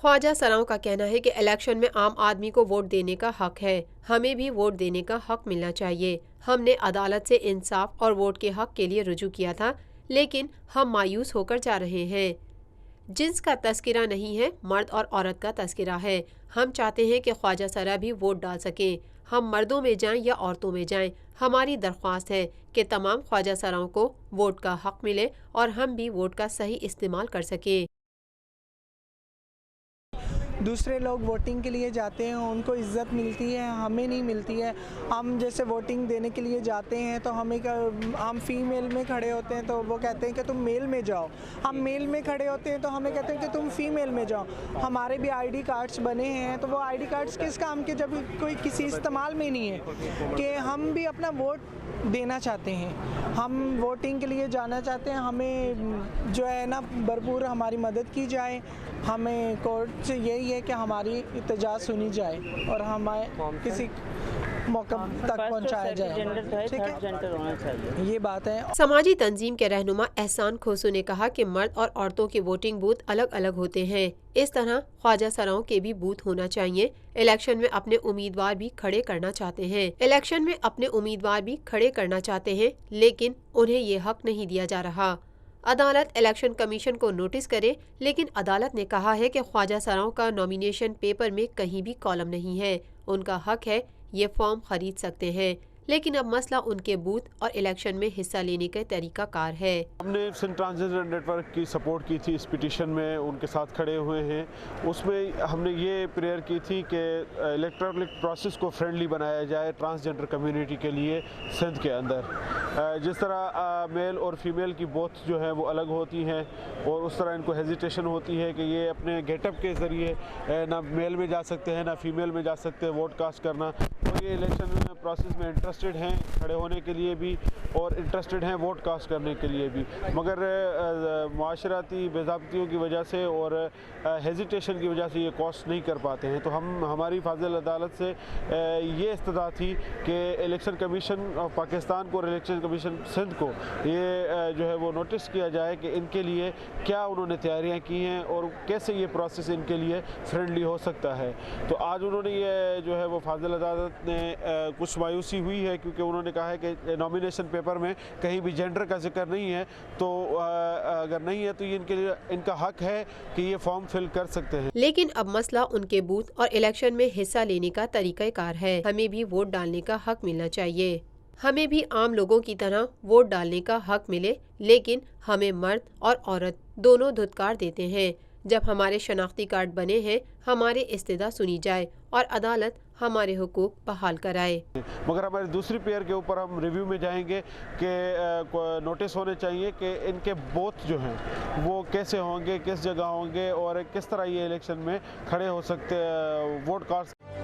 ख्वाजा सराओं का कहना है कि इलेक्शन में आम आदमी को वोट देने का हक है, हमें भी वोट देने का हक मिलना चाहिए। हमने अदालत से इंसाफ और वोट के हक के लिए रुजू किया था, लेकिन हम मायूस होकर जा रहे हैं। जिन्स का तस्करा नहीं है, मर्द और औरत का तस्करा है। हम चाहते हैं कि ख्वाजा सरा भी वोट डाल सकें। हम मर्दों में जाएं या औरतों में जाएं, हमारी दरख्वास्त है कि तमाम ख्वाजा सराओं को वोट का हक मिले और हम भी वोट का सही इस्तेमाल कर सकें। दूसरे लोग वोटिंग के लिए जाते हैं, उनको इज़्ज़त मिलती है, हमें नहीं मिलती है। हम जैसे वोटिंग देने के लिए जाते हैं तो हम फीमेल में खड़े होते हैं तो वो कहते हैं कि तुम मेल में जाओ। हम मेल में खड़े होते हैं तो हमें कहते हैं कि तुम फीमेल में जाओ। हमारे भी आईडी कार्ड्स बने हैं तो वो आईडी कार्ड्स किस काम के जब कोई किसी इस्तेमाल में नहीं है कि हम भी अपना वोट देना चाहते हैं, हम वोटिंग के लिए जाना चाहते हैं। हमें जो है ना भरपूर हमारी मदद की जाए। हमें कोर्ट से यही है कि हमारी इत्तेजाज सुनी जाए और हमें किसी मौका तक पहुंचाया जाए। ठीक है, ये बात है। समाजी तंजीम के रहनुमा एहसान खोसू ने कहा कि मर्द और औरतों के वोटिंग बूथ अलग अलग होते हैं, इस तरह ख्वाजा सराओं के भी बूथ होना चाहिए। इलेक्शन में अपने उम्मीदवार भी खड़े करना चाहते हैं, लेकिन उन्हें ये हक नहीं दिया जा रहा। अदालत इलेक्शन कमीशन को नोटिस करे, लेकिन अदालत ने कहा है कि ख्वाजा सराओं का नॉमिनेशन पेपर में कहीं भी कॉलम नहीं है। उनका हक है, ये फॉर्म खरीद सकते हैं, लेकिन अब मसला उनके बूथ और इलेक्शन में हिस्सा लेने का तरीका कार है। हमने सिंध ट्रांसजेंडर नेटवर्क की सपोर्ट की थी इस पिटीशन में, उनके साथ खड़े हुए हैं। उसमें हमने ये प्रेयर की थी कि इलेक्ट्रॉनिक प्रोसेस को फ्रेंडली बनाया जाए ट्रांसजेंडर कम्युनिटी के लिए सिंध के अंदर। जिस तरह मेल और फीमेल की बोथ जो है वो अलग होती हैं और उस तरह इनको हेजिटेशन होती है कि ये अपने गेटअप के ज़रिए ना मेल में जा सकते हैं ना फीमेल में जा सकते हैं वोट कास्ट करना। तो ये इलेक्शन प्रोसेस में इंटरेस्टेड हैं खड़े होने के लिए भी और इंटरेस्टेड हैं वोट कास्ट करने के लिए भी, मगर माशराती बेज़ाब्तियों की वजह से और हेजिटेशन की वजह से ये कास्ट नहीं कर पाते हैं। तो हमारी फाजिल अदालत से ये इस्तदा थी कि इलेक्शन कमीशन ऑफ पाकिस्तान को और इलेक्शन कमीशन सिंध को ये जो है वो नोटिस किया जाए कि इनके लिए क्या उन्होंने तैयारियाँ की हैं और कैसे ये प्रोसेस इनके लिए फ्रेंडली हो सकता है। तो आज उन्होंने ये जो है वो फाजिल अदालत ने कुछ मायूसी हुई है क्योंकि उन्होंने कहा है कि नॉमिनेशन पेपर में कहीं भी जेंडर का जिक्र नहीं है, तो अगर नहीं है तो ये इनके लिए इनका हक है कि ये फॉर्म फिल कर सकते हैं। लेकिन अब मसला उनके बूथ और इलेक्शन में हिस्सा लेने का तरीक़ाकार है। हमें भी वोट डालने का हक मिलना चाहिए, हमें भी आम लोगों की तरह वोट डालने का हक मिले, लेकिन हमें मर्द और औरत दोनों धुतकार देते हैं। जब हमारे शनाख्ती कार्ड बने हैं, हमारे इस्तेदा सुनी जाए और अदालत हमारे हुकूक बहाल कराए। मगर हमारी दूसरी पेयर के ऊपर हम रिव्यू में जाएंगे कि नोटिस होने चाहिए कि इनके बोथ जो हैं वो कैसे होंगे, किस जगह होंगे और किस तरह ये इलेक्शन में खड़े हो सकते वोट कास्ट।